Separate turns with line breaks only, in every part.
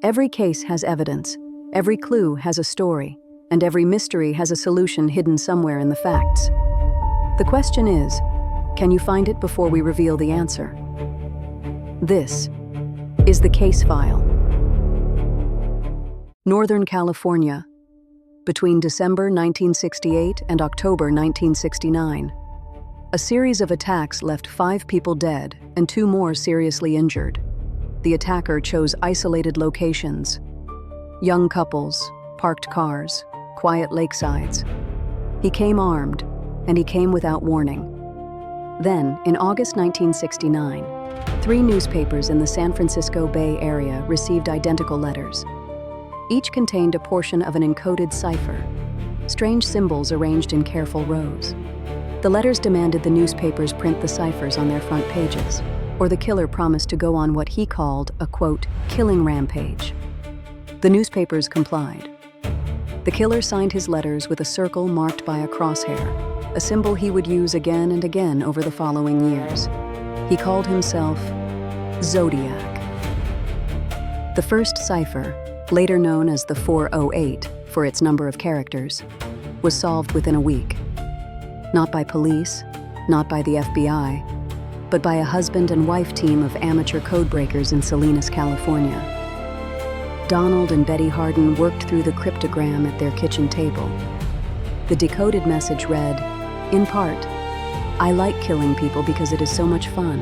Every case has evidence, every clue has a story, and every mystery has a solution hidden somewhere in the facts. The question is, can you find it before we reveal the answer? This is the case file. Northern California, between December 1968 and October 1969. A series of attacks left 5 people dead and 2 more seriously injured. The attacker chose isolated locations: young couples, parked cars, quiet lakesides. He came armed, and he came without warning. Then, in August 1969, 3 newspapers in the San Francisco Bay Area received identical letters. Each contained a portion of an encoded cipher, strange symbols arranged in careful rows. The letters demanded the newspapers print the ciphers on their front pages, or the killer promised to go on what he called a, quote, killing rampage. The newspapers complied. The killer signed his letters with a circle marked by a crosshair, a symbol he would use again and again over the following years. He called himself Zodiac. The first cipher, later known as the 408 for its number of characters, was solved within a week. Not by police, not by the FBI, but by a husband and wife team of amateur codebreakers in Salinas, California. Donald and Betty Harden worked through the cryptogram at their kitchen table. The decoded message read, in part, "I like killing people because it is so much fun.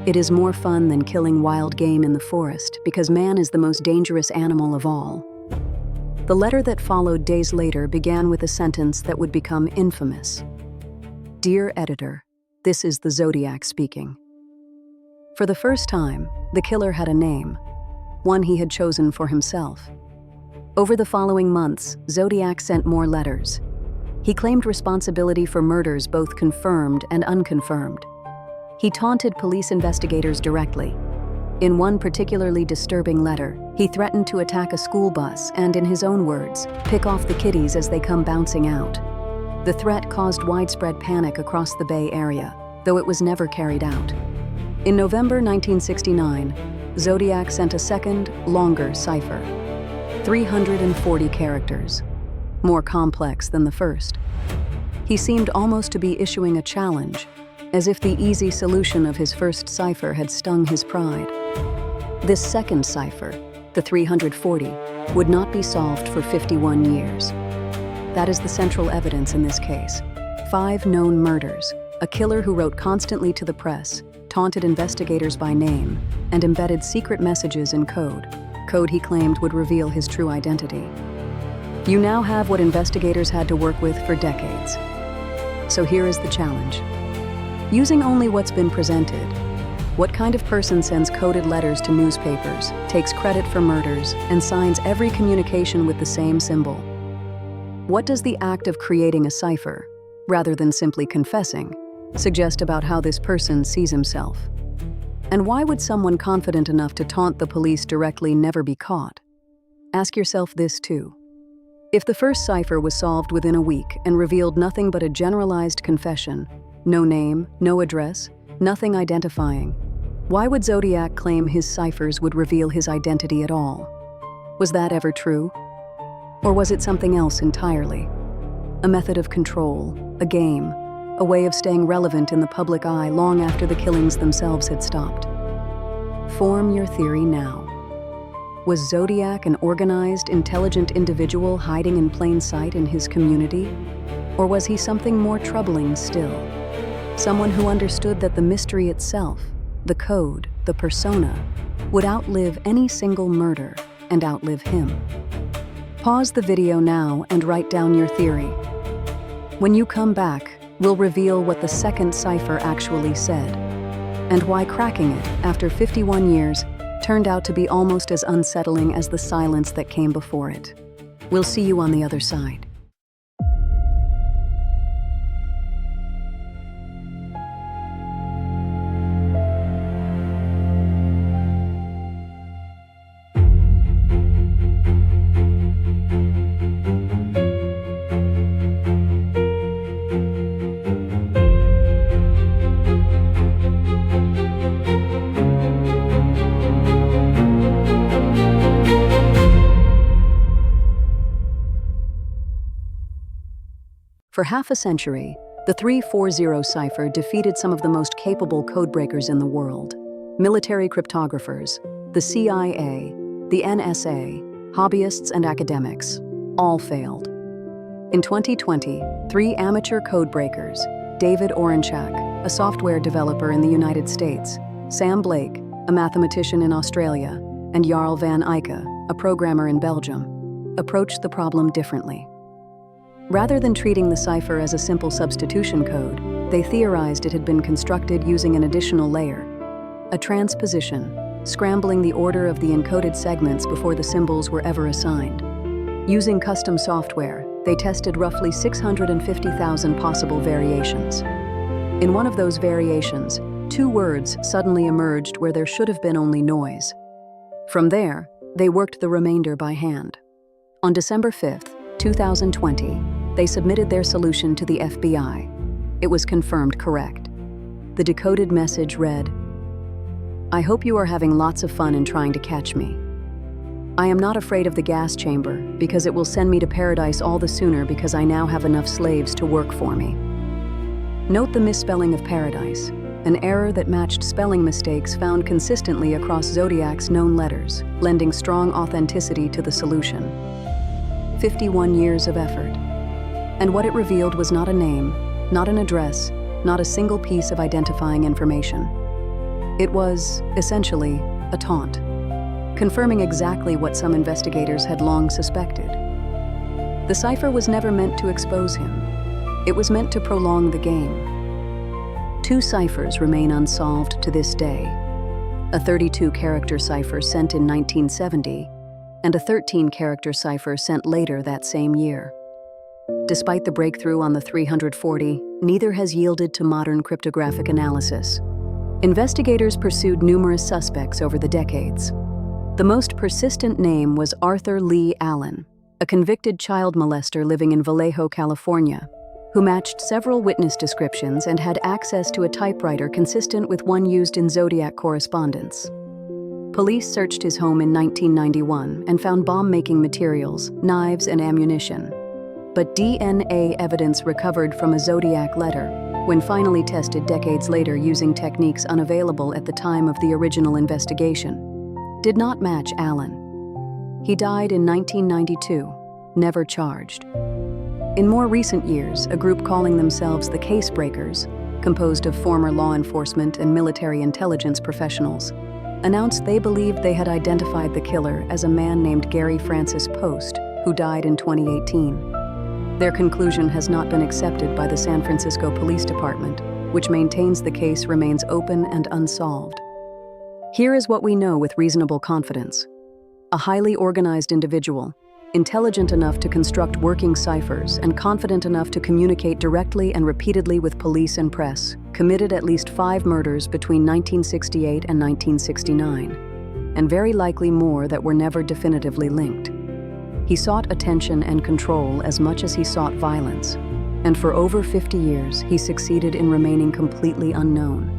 It is more fun than killing wild game in the forest because man is the most dangerous animal of all." The letter that followed days later began with a sentence that would become infamous. "Dear editor, this is the Zodiac speaking." For the first time, the killer had a name, one he had chosen for himself. Over the following months, Zodiac sent more letters. He claimed responsibility for murders both confirmed and unconfirmed. He taunted police investigators directly. In one particularly disturbing letter, he threatened to attack a school bus and, in his own words, pick off the kiddies as they come bouncing out. The threat caused widespread panic across the Bay Area, though it was never carried out. In November 1969, Zodiac sent a second, longer cipher. 340 characters, more complex than the first. He seemed almost to be issuing a challenge, as if the easy solution of his first cipher had stung his pride. This second cipher, the 340, would not be solved for 51 years. That is the central evidence in this case. 5 known murders, a killer who wrote constantly to the press, taunted investigators by name, and embedded secret messages in code he claimed would reveal his true identity. You now have what investigators had to work with for decades. So here is the challenge. Using only what's been presented, what kind of person sends coded letters to newspapers, takes credit for murders, and signs every communication with the same symbol? What does the act of creating a cipher, rather than simply confessing, suggest about how this person sees himself? And why would someone confident enough to taunt the police directly never be caught? Ask yourself this too. If the first cipher was solved within a week and revealed nothing but a generalized confession, no name, no address, nothing identifying, why would Zodiac claim his ciphers would reveal his identity at all? Was that ever true? Or was it something else entirely? A method of control, a game, a way of staying relevant in the public eye long after the killings themselves had stopped? Form your theory now. Was Zodiac an organized, intelligent individual hiding in plain sight in his community? Or was he something more troubling still? Someone who understood that the mystery itself, the code, the persona, would outlive any single murder and outlive him. Pause the video now and write down your theory. When you come back, we'll reveal what the second cipher actually said, and why cracking it, after 51 years, turned out to be almost as unsettling as the silence that came before it. We'll see you on the other side. For half a century, the 340 cipher defeated some of the most capable codebreakers in the world: military cryptographers, the CIA, the NSA, hobbyists and academics. All failed. In 2020, 3 amateur codebreakers, David Orenchak, a software developer in the United States, Sam Blake, a mathematician in Australia, and Jarl van Eyck, a programmer in Belgium, approached the problem differently. Rather than treating the cipher as a simple substitution code, they theorized it had been constructed using an additional layer, a transposition, scrambling the order of the encoded segments before the symbols were ever assigned. Using custom software, they tested roughly 650,000 possible variations. In one of those variations, 2 words suddenly emerged where there should have been only noise. From there, they worked the remainder by hand. On December 5, 2020, they submitted their solution to the FBI. It was confirmed correct. The decoded message read, "I hope you are having lots of fun in trying to catch me. I am not afraid of the gas chamber because it will send me to paradise all the sooner because I now have enough slaves to work for me." Note the misspelling of paradise, an error that matched spelling mistakes found consistently across Zodiac's known letters, lending strong authenticity to the solution. 51 years of effort. And what it revealed was not a name, not an address, not a single piece of identifying information. It was, essentially, a taunt, confirming exactly what some investigators had long suspected. The cipher was never meant to expose him. It was meant to prolong the game. 2 ciphers remain unsolved to this day: a 32-character cipher sent in 1970 and a 13-character cipher sent later that same year. Despite the breakthrough on the 340, neither has yielded to modern cryptographic analysis. Investigators pursued numerous suspects over the decades. The most persistent name was Arthur Lee Allen, a convicted child molester living in Vallejo, California, who matched several witness descriptions and had access to a typewriter consistent with one used in Zodiac correspondence. Police searched his home in 1991 and found bomb-making materials, knives, and ammunition. But DNA evidence recovered from a Zodiac letter, when finally tested decades later using techniques unavailable at the time of the original investigation, did not match Allen. He died in 1992, never charged. In more recent years, a group calling themselves the Case Breakers, composed of former law enforcement and military intelligence professionals, announced they believed they had identified the killer as a man named Gary Francis Post, who died in 2018. Their conclusion has not been accepted by the San Francisco Police Department, which maintains the case remains open and unsolved. Here is what we know with reasonable confidence. A highly organized individual, intelligent enough to construct working ciphers and confident enough to communicate directly and repeatedly with police and press, committed at least 5 murders between 1968 and 1969, and very likely more that were never definitively linked. He sought attention and control as much as he sought violence, and for over 50 years he succeeded in remaining completely unknown.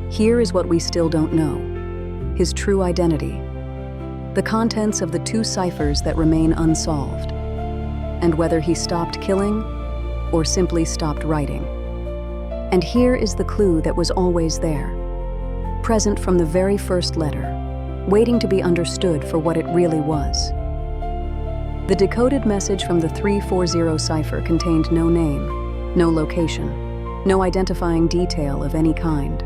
Here is what we still don't know: his true identity, the contents of the 2 ciphers that remain unsolved, and whether he stopped killing or simply stopped writing. And here is the clue that was always there, present from the very first letter, waiting to be understood for what it really was. The decoded message from the 340 cipher contained no name, no location, no identifying detail of any kind.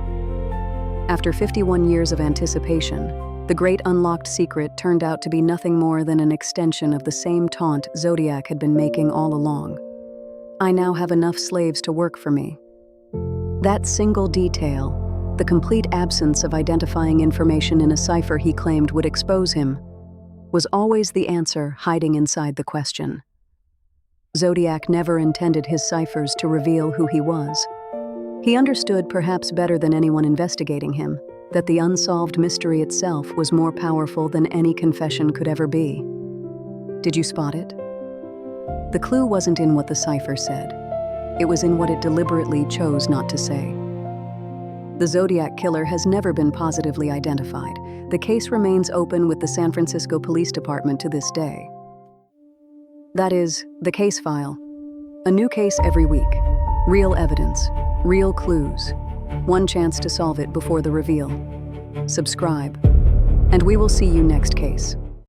After 51 years of anticipation, the great unlocked secret turned out to be nothing more than an extension of the same taunt Zodiac had been making all along. I now have enough slaves to work for me. That single detail, the complete absence of identifying information in a cipher he claimed would expose him, was always the answer hiding inside the question. Zodiac never intended his ciphers to reveal who he was. He understood, perhaps better than anyone investigating him, that the unsolved mystery itself was more powerful than any confession could ever be. Did you spot it? The clue wasn't in what the cipher said. It was in what it deliberately chose not to say. The Zodiac killer has never been positively identified. The case remains open with the San Francisco Police Department to this day. That is, the case file, A new case every week. Real evidence, real clues. One chance to solve it before the reveal. Subscribe, and we will see you next case.